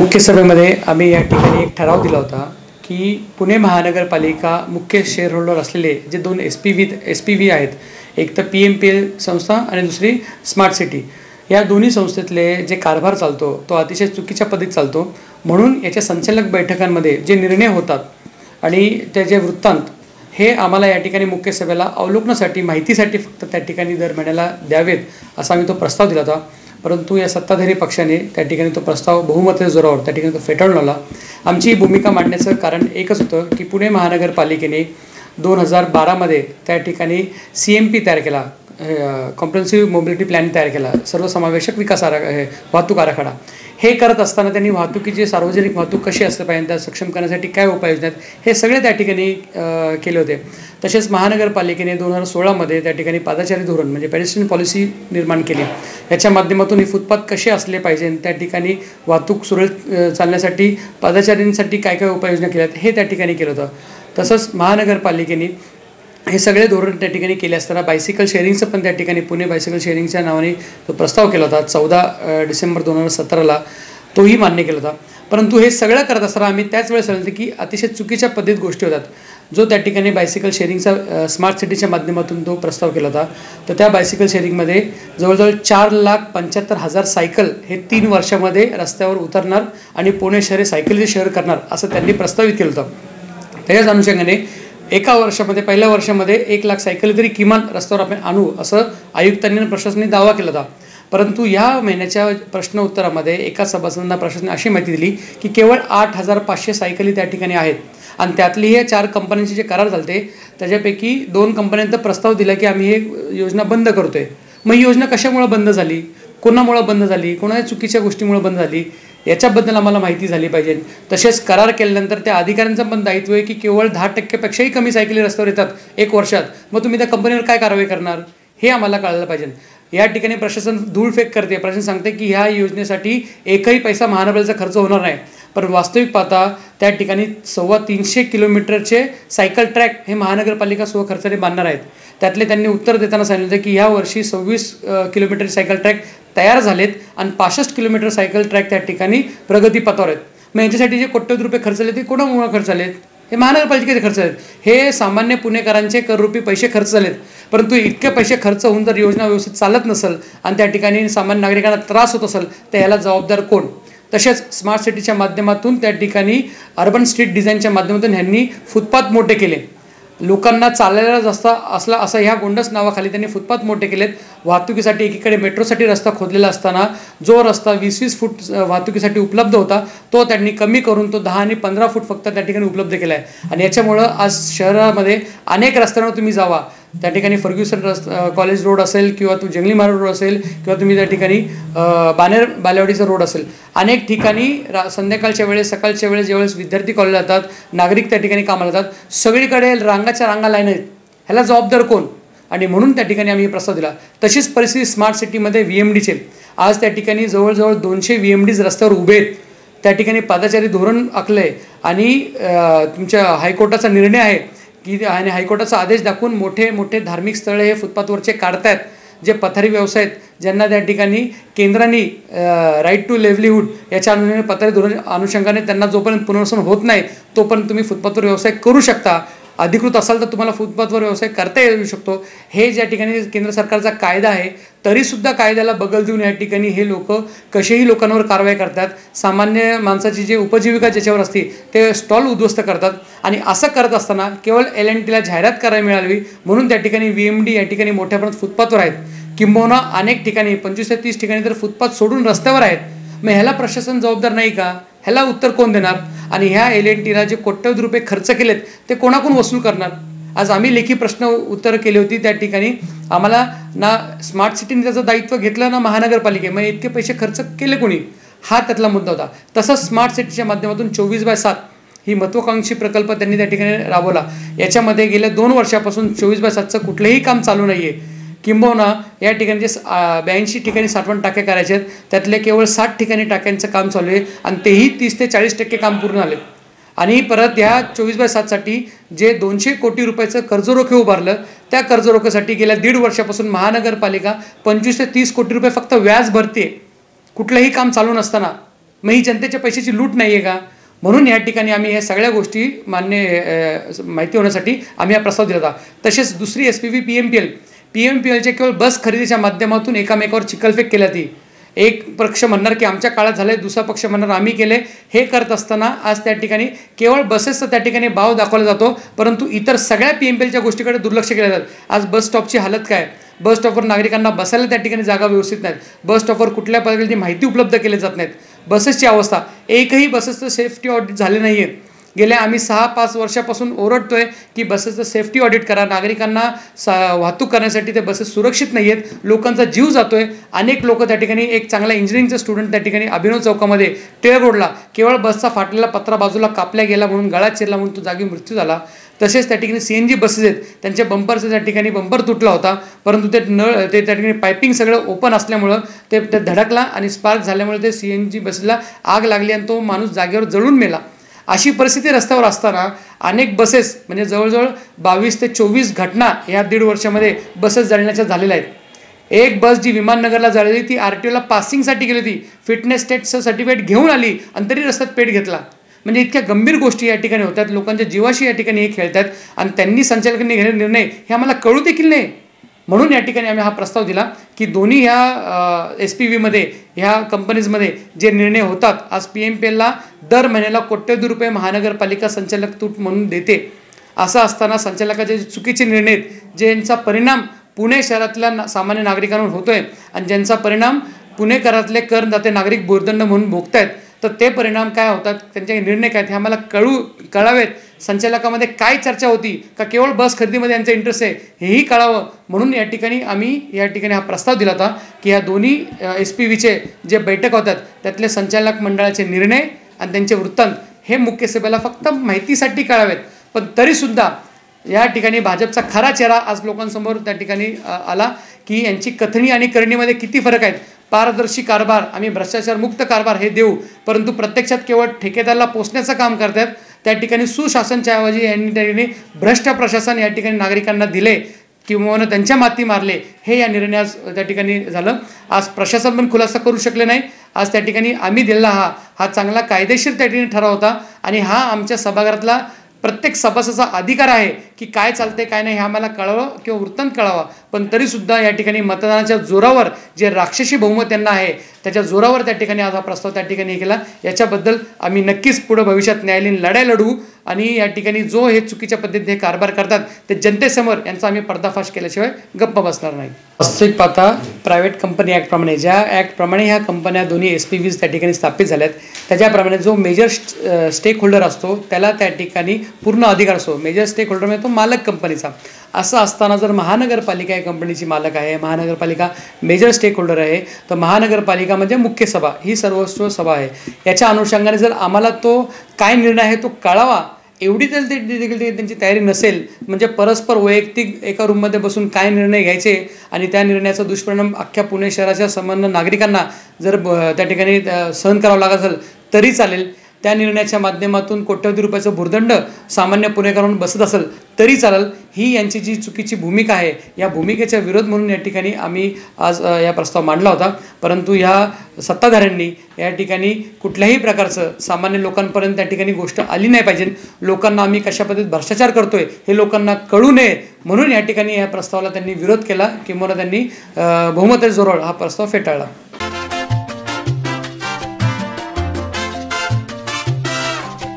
मुख्य सभेमध्ये आम्ही या ठिकाणी एक ठराव दिला होता की पुणे महानगरपालिका मुख्य शेअरहोल्डर असलेले जे दोन एस.पी.व्ही आहेत, एक तर PMPL संस्था आणि दुसरी स्मार्ट सिटी, या दोन्ही संस्थेतले जे कारभार चालतो तो अतिशय चुकीच्या पद्धतीत चालतो। म्हणून याच्या संचालक बैठकांमध्ये जे निर्णय होतात आणि त्याचे वृत्तांत हे आम्हाला या ठिकाणी मुख्य सभेला अवलोकनासाठी माहितीसाठी फक्त त्या ठिकाणी दर महिन्याला द्यावेत असा आम्ही तो प्रस्ताव दिला होता। परंतु या सत्ताधारी पक्षाने त्या ठिकाणी तो प्रस्ताव बहुमताच्या जोरावर त्या ठिकाणी तो फेटाळून लावला। आमची भूमिका मांडण्याचं कारण एकच होतं की पुणे महानगरपालिकेने 2012 मध्ये त्या ठिकाणी CMP तयार केला, कॉम्प्रिहेन्सिव्ह मोबिलिटी प्लॅन तयार केला, सर्वसमावेशक विकास वाहतूक आराखडा। हे करत असताना त्यांनी वाहतुकीची सार्वजनिक वाहतूक कशी असली पाहिजे, त्या सक्षम करण्यासाठी काय उपाययोजना आहेत हे सगळे त्या ठिकाणी केले होते। तसेच महानगरपालिकेने 2016 मध्ये त्या ठिकाणी पादचारी धोरण म्हणजे पेडेस्ट्रियन पॉलिसी निर्माण केली। याच्या माध्यमातून ही फुटपाथ कसे असले पाहिजे, त्या ठिकाणी वाहतूक सुरळीत चालण्यासाठी पादचाऱ्यांसाठी काय काय उपाययोजना केल्यात हे त्या ठिकाणी केलं होतं। तसंच महानगरपालिकेने हे सगळे धोरण त्या ठिकाणी केले असताना बायसिकल शेअरिंगचं पण त्या ठिकाणी पुणे बायसिकल शेअरिंगच्या नावाने तो प्रस्ताव केला होता। 14 डिसेंबर 2017ला तोही मान्य केला होता। परंतु हे सगळं करत असताना आम्ही त्याच वेळेस सांगितलं की अतिशय चुकीच्या पद्धतीत गोष्टी होतात। जो त्या ठिकाणी बायसिकल शेअरिंगचा स्मार्ट सिटीच्या माध्यमातून तो प्रस्ताव केला होता, तर त्या बायसिकल शेअरिंगमध्ये जवळजवळ 4,75,000 सायकल हे 3 वर्षामध्ये रस्त्यावर उतरणार आणि पुणे शहर हे सायकलीचे शहर करणार असं त्यांनी प्रस्तावित केलं होतं। त्याच्याच अनुषंगाने एका वर्षामध्ये पहिल्या वर्षामध्ये 1 लाख सायकली तरी किमान रस्त्यावर आपण आणू असं आयुक्तांनी आणि प्रशासनाने दावा केला होता। परंतु या महिन्याच्या प्रश्न उत्तरामध्ये एका सभासदांना प्रशासनाने अशी माहिती दिली की केवळ 8,500 सायकली त्या ठिकाणी आहेत आणि त्यातली हे 4 कंपन्यांचे जे करार झाले त्याच्यापैकी 2 कंपन्यांचा प्रस्ताव दिला की आम्ही हे योजना बंद करतोय। मग ही योजना कशामुळे बंद झाली, कोणामुळे बंद झाली, कोणाच्या चुकीच्या गोष्टीमुळे बंद झाली याच्याबद्दल आम्हाला माहिती झाली पाहिजे। तसेच करार केल्यानंतर त्या अधिकाऱ्यांचं पण दायित्व आहे की केवळ 10% कमी सायकली रस्त्यावर येतात 1 वर्षात, मग तुम्ही त्या कंपनीवर काय कारवाई करणार हे आम्हाला कळलं पाहिजे। या ठिकाणी प्रशासन धूळफेक करते, प्रशासन सांगते की ह्या योजनेसाठी एकही पैसा महानगरपालिकेचा खर्च होणार नाही, पण वास्तविक पाहता त्या ठिकाणी 350 किलोमीटरचे सायकल ट्रॅक हे महानगरपालिका स्वखर्चाने बांधणार आहेत। त्यातले त्यांनी उत्तर देताना सांगितलं की ह्या वर्षी 26 किलोमीटर सायकल ट्रॅक तयार झालेत आणि 65 किलोमीटर सायकल ट्रॅक त्या ठिकाणी प्रगतीपथावर आहेत। मग याच्यासाठी जे कोट्यवधी रुपये खर्च झाले ते कोणामुळे खर्च झालेत, हे महानगरपालिकेचे खर्च आहेत, हे सामान्य पुणेकरांचे कररूपी पैसे खर्च झालेत। परंतु इतके पैसे खर्च होऊन जर योजना व्यवस्थित चालत नसेल आणि त्या ठिकाणी सामान्य नागरिकांना त्रास होत असेल तर याला जबाबदार कोण। तसेच स्मार्ट सिटीच्या माध्यमातून त्या ठिकाणी अर्बन स्ट्रीट डिझाईनच्या माध्यमातून ह्यांनी फुटपाथ मोठे केले, लोकांना चालायला जास्त असला असं ह्या गोंडस नावाखाली त्यांनी फुटपाथ मोठे केलेत। वाहतुकीसाठी एकीकडे मेट्रोसाठी रस्ता खोदलेला असताना जो रस्ता 20-20 फूट वाहतुकीसाठी उपलब्ध होता तो त्यांनी कमी करून तो 10 आणि 15 फूट फक्त त्या ठिकाणी उपलब्ध केला आहे। आणि याच्यामुळं आज शहरामध्ये अनेक रस्त्यांवर तुम्ही जावा, त्या ठिकाणी फर्ग्युसन कॉलेज रोड असेल किंवा तू जंगली मार्ग रोड असेल किंवा तुम्ही त्या ठिकाणी बानेर बालेवाडीचा रोड असेल, अनेक ठिकाणी संध्याकाळच्या वेळेस सकाळच्या वेळेस ज्यावेळेस विद्यार्थी कॉलेज जातात, नागरिक त्या ठिकाणी कामाला जातात, सगळीकडे रांगाच्या रांगा लाईन आहेत, ह्याला जबाबदार कोण। आणि म्हणून त्या ठिकाणी आम्ही प्रस्ताव दिला। तशीच परिस्थिती स्मार्ट सिटीमध्ये VMDचे आज त्या ठिकाणी जवळजवळ 200 VMDs रस्त्यावर उभे आहेत। त्या ठिकाणी पादचारी धोरण आखलं आहे आणि तुमच्या हायकोर्टाचा निर्णय आहे की आणि हायकोर्टाचा आदेश दाखवून मोठे मोठे धार्मिक स्थळे हे फुटपाथवरचे काढतायत, जे पथारी व्यवसाय आहेत ज्यांना त्या ठिकाणी केंद्राने राईट टू लिव्हलीहूड याच्या पथारी धोरण अनुषंगाने त्यांना जोपर्यंत पुनर्वसन होत नाही तोपर्यंत तुम्ही फुटपाथवर व्यवसाय करू शकता, अधिकृत असाल तर तुम्हाला फुटपाथवर व्यवसाय करता येऊ शकतो। हे ज्या ठिकाणी केंद्र सरकारचा कायदा आहे तरीसुद्धा कायद्याला बगल देऊन या ठिकाणी हे लोक कसेही लोकांवर कारवाई करतात, सामान्य माणसाची जे उपजीविका ज्याच्यावर असते ते स्टॉल उद्ध्वस्त करतात। आणि असं करत असताना केवळ L&Tला जाहिरात करायला मिळावी म्हणून त्या ठिकाणी VMD या ठिकाणी मोठ्या प्रमाणात फुटपाथवर आहेत, किंबहुना अनेक ठिकाणी 25 ते 30 ठिकाणी तर फुटपाथ सोडून रस्त्यावर आहेत। मग ह्याला प्रशासन जबाबदार नाही का, ह्याला उत्तर कोण देणार। आणि ह्या L&Tला जे कोट्यवधी रुपये खर्च केलेत ते कोणाकडून वसूल करणार। आज आम्ही लेखी प्रश्न उत्तर केली होती, त्या ठिकाणी आम्हाला ना स्मार्ट सिटीने त्याचं दायित्व घेतलं ना महानगरपालिके, मग इतके पैसे खर्च केले कोणी, हा त्यातला मुद्दा होता। तसंच स्मार्ट सिटीच्या माध्यमातून 24/7 ही महत्त्वाकांक्षी प्रकल्प त्यांनी त्या ठिकाणी राबवला। याच्यामध्ये गेल्या 2 वर्षापासून 24/7चं कुठलंही काम चालू नाही आहे, किंबहुना या ठिकाणी जे 82 ठिकाणी साठवण टाक्या करायचे आहेत त्यातले केवळ 60 ठिकाणी टाक्यांचं काम चालू आहे आणि तेही 30 ते 40% काम पूर्ण झाले। आणि परत ह्या 24/7साठी जे 200 कोटी रुपयाचं कर्जरोखे उभारलं त्या कर्जरोख्यासाठी गेल्या 1.5 वर्षापासून महानगरपालिका 25 ते 30 कोटी रुपये फक्त व्याज भरते, कुठलंही काम चालू नसताना। मग ही जनतेच्या पैशाची लूट नाही आहे का? म्हणून या ठिकाणी आम्ही या सगळ्या गोष्टी माहिती होण्यासाठी आम्ही हा प्रस्ताव दिला होता. तसेच दुसरी SPV PMPLचे केवळ बस खरेदीच्या माध्यमातून एकामेकावर चिखलफेक केली जाते. एक पक्ष म्हणणार की आमच्या काळात झाले, दुसरा पक्ष म्हणणार आम्ही केले. हे करत असताना आज त्या ठिकाणी केवळ बसेसचा त्या ठिकाणी भाव दाखवला जातो, परंतु इतर सगळ्या PMPLच्या गोष्टीकडे दुर्लक्ष केलं जातं. आज बस स्टॉपची हालत काय? बस स्टॉपवर नागरिकांना बसायला त्या ठिकाणी जागा व्यवस्थित नाहीत. बस स्टॉपवर कुठल्या प्रकारची माहिती उपलब्ध केली जात नाहीत. बसेसची अवस्था, एकही बसेसचं सेफ्टी ऑडिट झाले नाही आहे. गेल्या आम्ही 6-5 वर्षापासून ओरडतोय की बसेसचं सेफ्टी ऑडिट करा. नागरिकांना वाहतूक करण्यासाठी ते बसेस सुरक्षित नाही आहेत. लोकांचा जीव जातोय. अनेक लोक त्या ठिकाणी, एक चांगला इंजिनिअरिंगचा स्टुडंट त्या ठिकाणी अभिनव चौकामध्ये टिळक रोडला केवळ बसचा फाटलेला पत्रा बाजूला कापल्या गेला म्हणून, गळा चिरला म्हणून तो जागी मृत्यू झाला. तसेच त्या ठिकाणी CNG बसेस आहेत, त्यांच्या बंपरचा त्या ठिकाणी बंपर तुटला होता, परंतु ते त्या ठिकाणी पायपिंग सगळं ओपन असल्यामुळं ते धडकला आणि स्पार्क झाल्यामुळे ते CNG बसला आग लागली आणि तो माणूस जागेवर जळून मेला. अशी परिस्थिती रस्त्यावर असताना अनेक बसेस, म्हणजे जवळजवळ 22 ते 24 घटना या 1.5 वर्षामध्ये बसेस जळण्याच्या झालेल्या आहेत. एक बस जी विमाननगरला जळली ती RTOला पासिंगसाठी गेली होती, फिटनेस टेस्टचं सर्टिफिकेट घेऊन आली आणि तरी रस्त्यात पेट घेतला. म्हणजे इतक्या गंभीर गोष्टी या ठिकाणी होतात, लोकांच्या जीवाशी या ठिकाणी हे खेळतात आणि त्यांनी संचालकांनी घेणारे निर्णय हे आम्हाला कळू देखील नाही. म्हणून या ठिकाणी आम्ही हा प्रस्ताव दिला की दोन्ही ह्या SPVमध्ये, ह्या कंपनीजमध्ये जे निर्णय होतात, आज PMPLला दर महिन्याला कोट्यवधी रुपये महानगरपालिका संचालक तूट म्हणून देते. असं असताना संचालकाचे चुकीचे निर्णय आहेत, ज्यांचा परिणाम पुणे शहरातल्या सामान्य नागरिकांवर होतोय आणि ज्यांचा परिणाम पुणेकरातले करदाते नागरिक भुर्दंड म्हणून भोगतायत, तर ते परिणाम काय होतात, त्यांचे निर्णय काय ते आम्हाला कळावेत. संचालकामध्ये काय चर्चा होती का केवळ बस खरेदीमध्ये यांचा इंटरेस्ट आहे हेही कळावं. म्हणून या ठिकाणी आम्ही हा प्रस्ताव दिला होता की ह्या दोन्ही SPVचे जे बैठक होतात त्यातले संचालक मंडळाचे निर्णय आणि त्यांचे वृत्तांत हे मुख्य सभेला फक्त माहितीसाठी कळावेत. पण तरीसुद्धा या ठिकाणी भाजपचा खरा चेहरा आज लोकांसमोर त्या ठिकाणी आला की यांची कथनी आणि करणीमध्ये किती फरक आहेत. पारदर्शी कारभार, आम्ही भ्रष्टाचारमुक्त कारभार हे देऊ, परंतु प्रत्यक्षात केवळ ठेकेदाराला पोचण्याचं काम करतात. त्या ठिकाणी सुशासनच्या ऐवजी यांनी त्या ठिकाणी भ्रष्ट प्रशासन या ठिकाणी नागरिकांना दिले किंवा त्यांच्या माती मारले. हे या निर्णयास त्या ठिकाणी झालं. आज प्रशासन पण खुलासा करू शकले नाही. आज त्या ठिकाणी आम्ही दिलेला हा चांगला कायदेशीर त्या ठिकाणी ठराव होता आणि हा आमच्या सभागृहातला प्रत्येक सभासदाचा अधिकार आहे की काय चालते काय नाही हे आम्हाला कळावं किंवा वृत्तांत कळावा. पण तरीसुद्धा या ठिकाणी मतदानाच्या जोरावर जे राक्षसी बहुमत त्यांना आहे त्याच्या जोरावर त्या ठिकाणी आज हा प्रस्ताव त्या ठिकाणी केला. याच्याबद्दल आम्ही नक्कीच पुढे भविष्यात न्यायालयीन लढाई लढवू आणि या ठिकाणी जो हे चुकीच्या पद्धतीने हे कारभार करतात ते जनतेसमोर यांचा आम्ही पर्दाफाश केल्याशिवाय गप्प बसणार नाही. वास्तविक पाहता प्रायव्हेट कंपनी ॲक्टप्रमाणे, ज्या ॲक्टप्रमाणे ह्या कंपन्या दोन्ही SPVज त्या ठिकाणी स्थापित झाल्यात, त्याच्याप्रमाणे जो मेजर स्टेक होल्डर असतो त्याला त्या ठिकाणी पूर्ण अधिकार असतो. मेजर स्टेक होल्डर म्हणजे तो मालक कंपनीचा. असं असताना जर महानगरपालिका या कंपनीची मालक आहे, महानगरपालिका मेजर स्टेक होल्डर आहे, तर महानगरपालिका म्हणजे मुख्य सभा ही सर्वस्व सभा आहे. याच्या अनुषंगाने जर आम्हाला तो काय निर्णय आहे तो कळावा एवढी जर देखील त्यांची तयारी नसेल, म्हणजे परस्पर वैयक्तिक एका रूममध्ये बसून काय निर्णय घ्यायचे आणि त्या निर्णयाचा दुष्परिणाम अख्ख्या पुणे शहराच्या संबंध नागरिकांना जर त्या ठिकाणी सहन करावं लागत असेल तरी चालेल. त्या निर्णयाच्या माध्यमातून कोट्यवधी रुपयाचं भुर्दंड सामान्य पुणेकरांवर बसत असेल तरी चालेल. ही यांची जी चुकीची भूमिका आहे या भूमिकेचा विरोध म्हणून या ठिकाणी आम्ही आज या प्रस्ताव मांडला होता. परंतु ह्या सत्ताधाऱ्यांनी या ठिकाणी कुठल्याही प्रकारचं सामान्य लोकांपर्यंत त्या ठिकाणी गोष्ट आली नाही पाहिजे. लोकांना आम्ही कशा पद्धतीत भ्रष्टाचार करतोय हे लोकांना कळू नये म्हणून या ठिकाणी या प्रस्तावाला त्यांनी विरोध केला किंवा त्यांनी बहुमताच्या जोरावर हा प्रस्ताव फेटाळला.